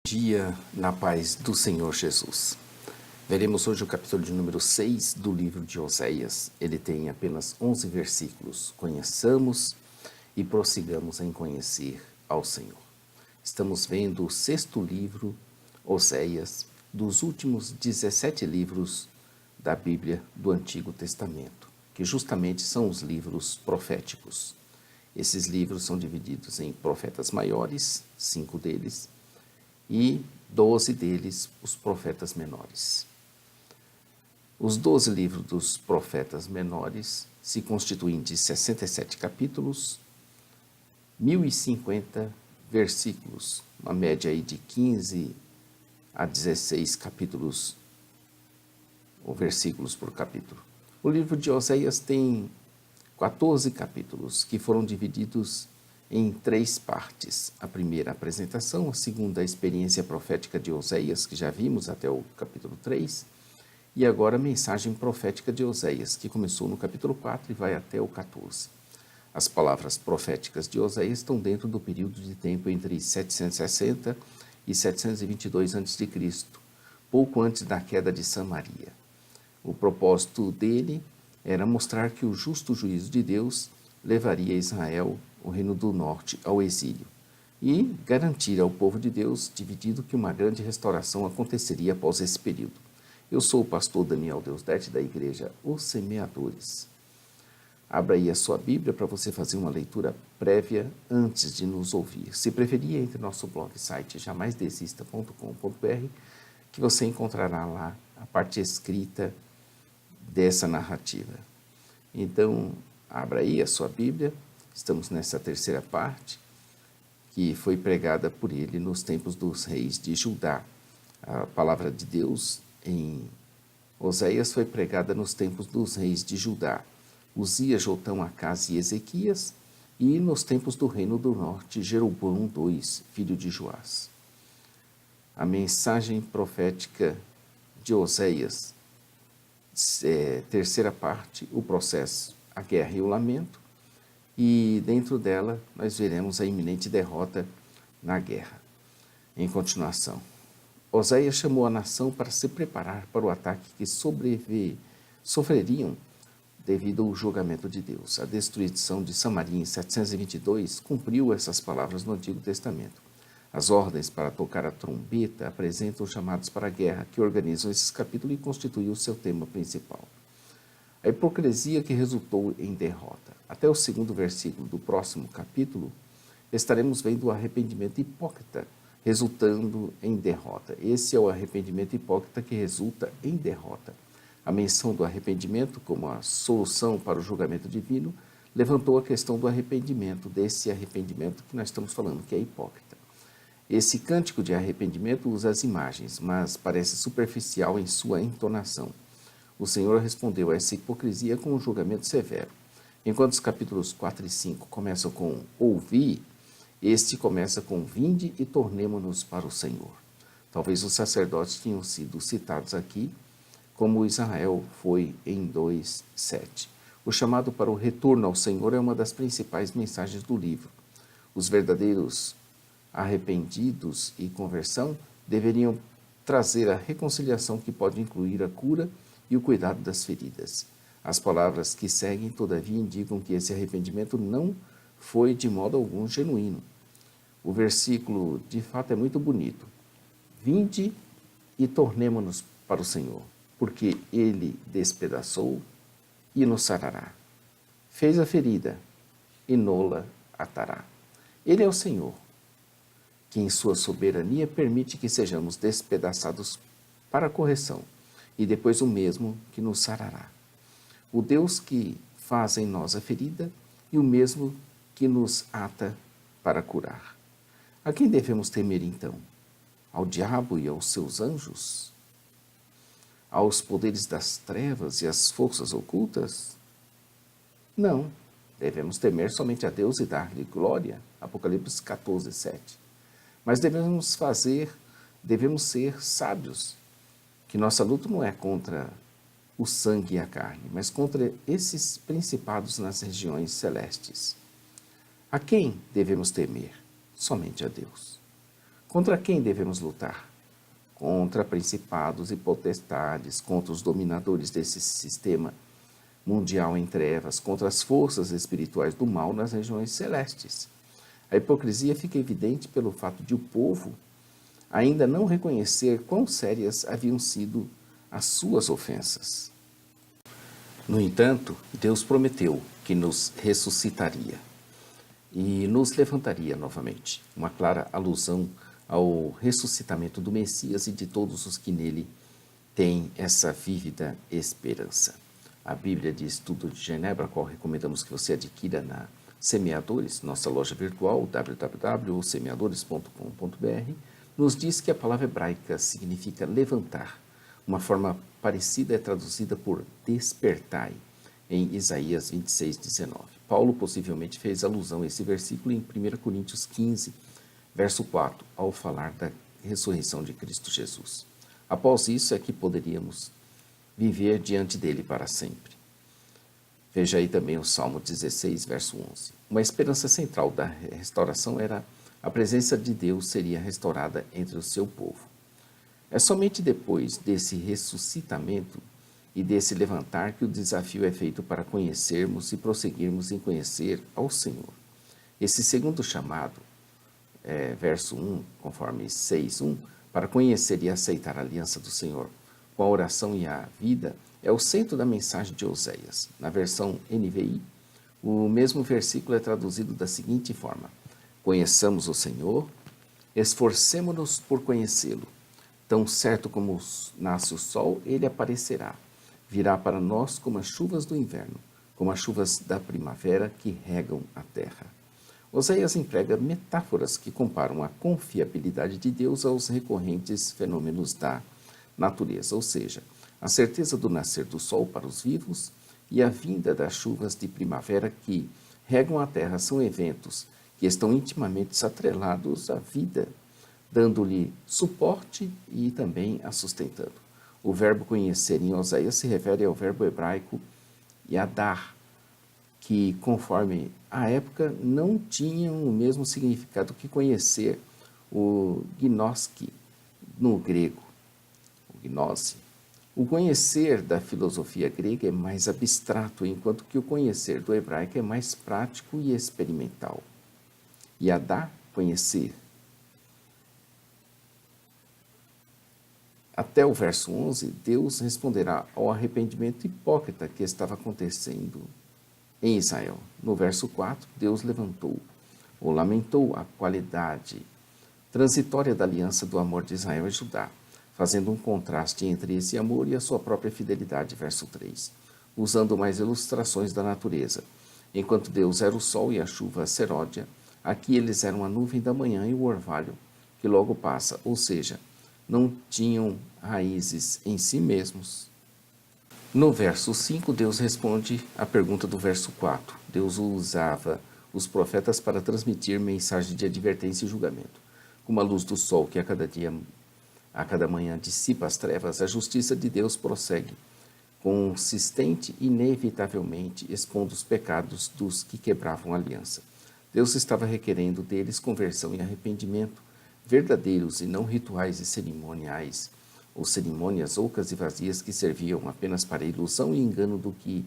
Dia na paz do Senhor Jesus. Veremos hoje o capítulo de número 6 do livro de Oséias. Ele tem apenas 11 versículos. Conheçamos e prossigamos em conhecer ao Senhor. Estamos vendo o sexto livro, Oséias, dos últimos 17 livros da Bíblia do Antigo Testamento, que justamente são os livros proféticos. Esses livros são divididos em profetas maiores, 5 deles, e 12 deles, os profetas menores. Os 12 livros dos profetas menores se constituem de 67 capítulos, 1050 versículos, uma média aí de 15 a 16 capítulos ou versículos por capítulo. O livro de Oséias tem 14 capítulos que foram divididos em 3 partes. A primeira, a apresentação, a segunda, a experiência profética de Oséias, que já vimos até o capítulo 3, e agora a mensagem profética de Oséias, que começou no capítulo 4 e vai até o 14. As palavras proféticas de Oséias estão dentro do período de tempo entre 760 e 722 a.C., pouco antes da queda de Samaria. O propósito dele era mostrar que o justo juízo de Deus levaria Israel, o reino do norte, ao exílio, e garantir ao povo de Deus dividido que uma grande restauração aconteceria após esse período. Eu sou o pastor Daniel Deusdete, da igreja Os Semeadores. Abra aí a sua Bíblia para você fazer uma leitura prévia antes de nos ouvir. Se preferir, entre no nosso blog site jamaisdesista.com.br, que você encontrará lá a parte escrita dessa narrativa. Então, abra aí a sua Bíblia. Estamos nessa terceira parte, que foi pregada por ele nos tempos dos reis de Judá. A palavra de Deus em Oséias foi pregada nos tempos dos reis de Judá, Uzias, Jotão, Acás e Ezequias, e nos tempos do reino do norte, Jeroboão II, filho de Joás. A mensagem profética de Oséias, terceira parte, o processo, a guerra e o lamento, e dentro dela nós veremos a iminente derrota na guerra. Em continuação, Oséias chamou a nação para se preparar para o ataque que sofreriam devido ao julgamento de Deus. A destruição de Samaria em 722 cumpriu essas palavras no Antigo Testamento. As ordens para tocar a trombeta apresentam os chamados para a guerra, que organizam esses capítulos e constituem o seu tema principal. A hipocrisia que resultou em derrota. Até o segundo versículo do próximo capítulo, estaremos vendo o arrependimento hipócrita resultando em derrota. Esse é o arrependimento hipócrita que resulta em derrota. A menção do arrependimento como a solução para o julgamento divino levantou a questão do arrependimento, desse arrependimento que nós estamos falando, que é hipócrita. Esse cântico de arrependimento usa as imagens, mas parece superficial em sua entonação. O Senhor respondeu a essa hipocrisia com um julgamento severo. Enquanto os capítulos 4 e 5 começam com ouvi, este começa com vinde e tornemo-nos para o Senhor. Talvez os sacerdotes tenham sido citados aqui, como Israel foi em 2:7. O chamado para o retorno ao Senhor é uma das principais mensagens do livro. Os verdadeiros arrependidos e conversão deveriam trazer a reconciliação que pode incluir a cura e o cuidado das feridas. As palavras que seguem, todavia, indicam que esse arrependimento não foi de modo algum genuíno. O versículo, de fato, é muito bonito. Vinde e tornemo-nos para o Senhor, porque Ele despedaçou e nos sarará. Fez a ferida e nola atará. Ele é o Senhor, que em sua soberania permite que sejamos despedaçados para a correção, e depois o mesmo que nos sarará. O Deus que faz em nós a ferida e o mesmo que nos ata para curar. A quem devemos temer então? Ao diabo e aos seus anjos? Aos poderes das trevas e às forças ocultas? Não, devemos temer somente a Deus e dar-lhe glória. Apocalipse 14:7. Mas devemos ser sábios, que nossa luta não é contra o sangue e a carne, mas contra esses principados nas regiões celestes. A quem devemos temer? Somente a Deus. Contra quem devemos lutar? Contra principados e potestades, contra os dominadores desse sistema mundial em trevas, contra as forças espirituais do mal nas regiões celestes. A hipocrisia fica evidente pelo fato de o povo ainda não reconhecer quão sérias haviam sido as suas ofensas. No entanto, Deus prometeu que nos ressuscitaria e nos levantaria novamente, uma clara alusão ao ressuscitamento do Messias e de todos os que nele têm essa vívida esperança. A Bíblia de Estudo de Genebra, a qual recomendamos que você adquira na Semeadores, nossa loja virtual, www.semeadores.com.br, nos diz que a palavra hebraica significa levantar. Uma forma parecida é traduzida por despertai, em Isaías 26:19. Paulo possivelmente fez alusão a esse versículo em 1 Coríntios 15, verso 4, ao falar da ressurreição de Cristo Jesus. Após isso é que poderíamos viver diante dele para sempre. Veja aí também o Salmo 16, verso 11. Uma esperança central da restauração era a presença de Deus seria restaurada entre o seu povo. É somente depois desse ressuscitamento e desse levantar que o desafio é feito para conhecermos e prosseguirmos em conhecer ao Senhor. Esse segundo chamado, verso 1, conforme 6:1, para conhecer e aceitar a aliança do Senhor com a oração e a vida, é o centro da mensagem de Oséias. Na versão NVI, o mesmo versículo é traduzido da seguinte forma: conheçamos o Senhor, esforcemo-nos por conhecê-lo. Tão certo como nasce o sol, ele aparecerá. Virá para nós como as chuvas do inverno, como as chuvas da primavera que regam a terra. Oséias emprega metáforas que comparam a confiabilidade de Deus aos recorrentes fenômenos da natureza, ou seja, a certeza do nascer do sol para os vivos e a vinda das chuvas de primavera que regam a terra são eventos que estão intimamente atrelados à vida, dando-lhe suporte e também a sustentando. O verbo conhecer em Oséias se refere ao verbo hebraico yadar, que, conforme a época, não tinham o mesmo significado que conhecer, o gnoski, no grego, o gnose. O conhecer da filosofia grega é mais abstrato, enquanto que o conhecer do hebraico é mais prático e experimental. Yadar, conhecer. Até o verso 11, Deus responderá ao arrependimento hipócrita que estava acontecendo em Israel. No verso 4, Deus levantou ou lamentou a qualidade transitória da aliança do amor de Israel e Judá, fazendo um contraste entre esse amor e a sua própria fidelidade, verso 3, usando mais ilustrações da natureza. Enquanto Deus era o sol e a chuva seródia, aqui eles eram a nuvem da manhã e o orvalho, que logo passa, ou seja, não tinham raízes em si mesmos. No verso 5, Deus responde à pergunta do verso 4. Deus usava os profetas para transmitir mensagem de advertência e julgamento. Como a luz do sol que a cada manhã dissipa as trevas, a justiça de Deus prossegue, consistente e inevitavelmente expondo os pecados dos que quebravam a aliança. Deus estava requerendo deles conversão e arrependimento, verdadeiros e não rituais e cerimoniais, ou cerimônias ocas e vazias que serviam apenas para ilusão e engano do que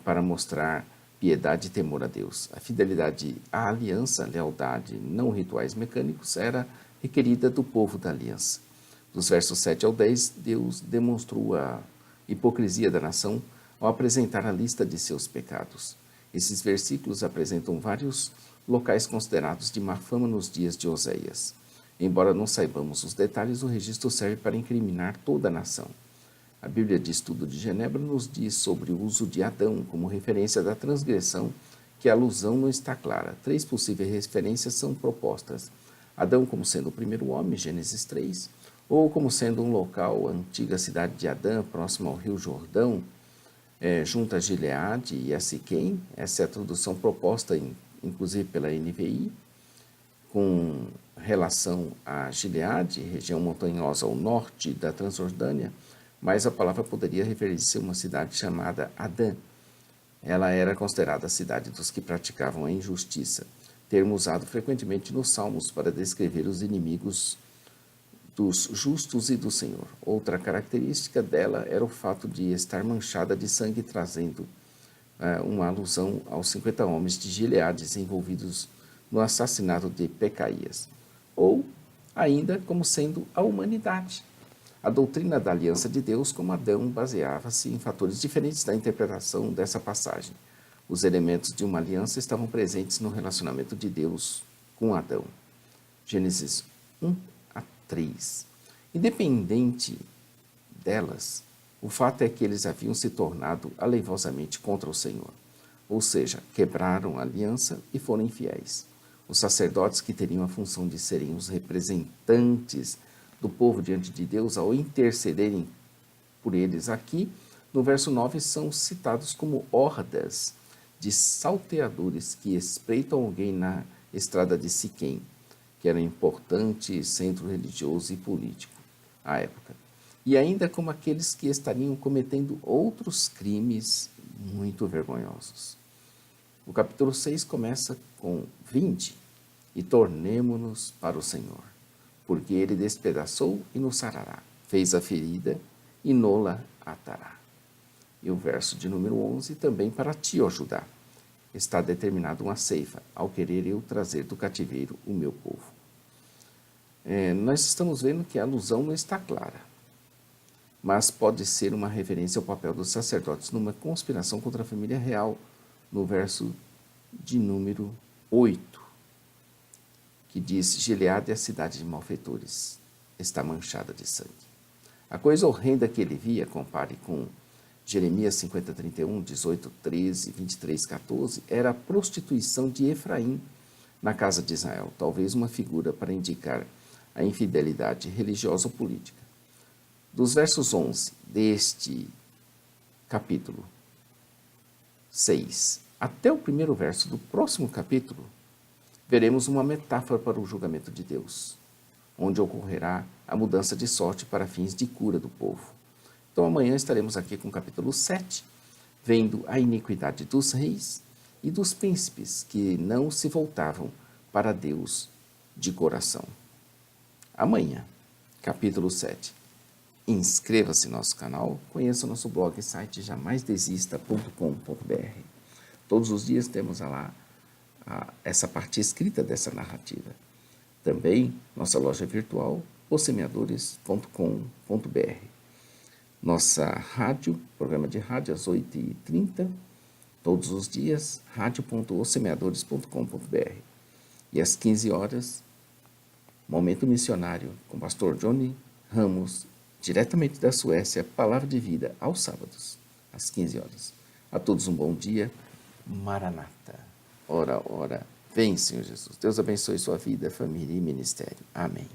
para mostrar piedade e temor a Deus. A fidelidade à aliança, lealdade, não rituais mecânicos, era requerida do povo da aliança. Dos versos 7 ao 10, Deus demonstrou a hipocrisia da nação ao apresentar a lista de seus pecados. Esses versículos apresentam vários locais considerados de má fama nos dias de Oséias. Embora não saibamos os detalhes, o registro serve para incriminar toda a nação. A Bíblia de Estudo de Genebra nos diz sobre o uso de Adão como referência da transgressão, que a alusão não está clara. 3 possíveis referências são propostas. Adão como sendo o primeiro homem, Gênesis 3, ou como sendo um local, a antiga cidade de Adã, próximo ao rio Jordão, junto a Gileade e a Siquém. Essa é a tradução proposta, inclusive pela NVI, com relação a Gileade, região montanhosa ao norte da Transjordânia, mas a palavra poderia referir-se a uma cidade chamada Adã. Ela era considerada a cidade dos que praticavam a injustiça. termo usado frequentemente nos Salmos para descrever os inimigos dos justos e do Senhor. Outra característica dela era o fato de estar manchada de sangue, trazendo uma alusão aos 50 homens de Gileades envolvidos no assassinato de Pecaías, ou ainda como sendo a humanidade. A doutrina da aliança de Deus como Adão baseava-se em fatores diferentes da interpretação dessa passagem. Os elementos de uma aliança estavam presentes no relacionamento de Deus com Adão. Gênesis 1 a 3. Independente delas, o fato é que eles haviam se tornado aleivosamente contra o Senhor, ou seja, quebraram a aliança e foram infiéis. Os sacerdotes, que teriam a função de serem os representantes do povo diante de Deus, ao intercederem por eles aqui, no verso 9, são citados como hordas de salteadores que espreitam alguém na estrada de Siquém, que era um importante centro religioso e político à época. E ainda como aqueles que estariam cometendo outros crimes muito vergonhosos. O capítulo 6 começa com: vinde e tornemo-nos para o Senhor, porque ele despedaçou e nos sarará, fez a ferida e nola atará. E o verso de número 11, também para ti, ó Judá, está determinado uma ceifa, ao querer eu trazer do cativeiro o meu povo. Nós estamos vendo que a alusão não está clara, mas pode ser uma referência ao papel dos sacerdotes numa conspiração contra a família real, no verso de número 8, que diz: Gileade é a cidade de malfeitores, está manchada de sangue. A coisa horrenda que ele via, compare com Jeremias 50, 31, 18, 13, 23, 14, era a prostituição de Efraim na casa de Israel, talvez uma figura para indicar a infidelidade religiosa ou política. Dos versos 11 deste capítulo 6 até o primeiro verso do próximo capítulo, veremos uma metáfora para o julgamento de Deus, onde ocorrerá a mudança de sorte para fins de cura do povo. Então amanhã estaremos aqui com o capítulo 7, vendo a iniquidade dos reis e dos príncipes que não se voltavam para Deus de coração. Amanhã, capítulo 7. Inscreva-se no nosso canal, conheça o nosso blog e site jamaisdesista.com.br. Todos os dias temos lá essa parte escrita dessa narrativa. Também nossa loja virtual, ossemeadores.com.br. Nossa rádio, programa de rádio às 8h30, todos os dias, radio.ossemeadores.com.br. E às 15 horas, Momento Missionário, com o pastor Johnny Ramos, diretamente da Suécia, Palavra de Vida, aos sábados, às 15 horas. A todos um bom dia. Maranata. Ora, ora, vem, Senhor Jesus. Deus abençoe sua vida, família e ministério. Amém.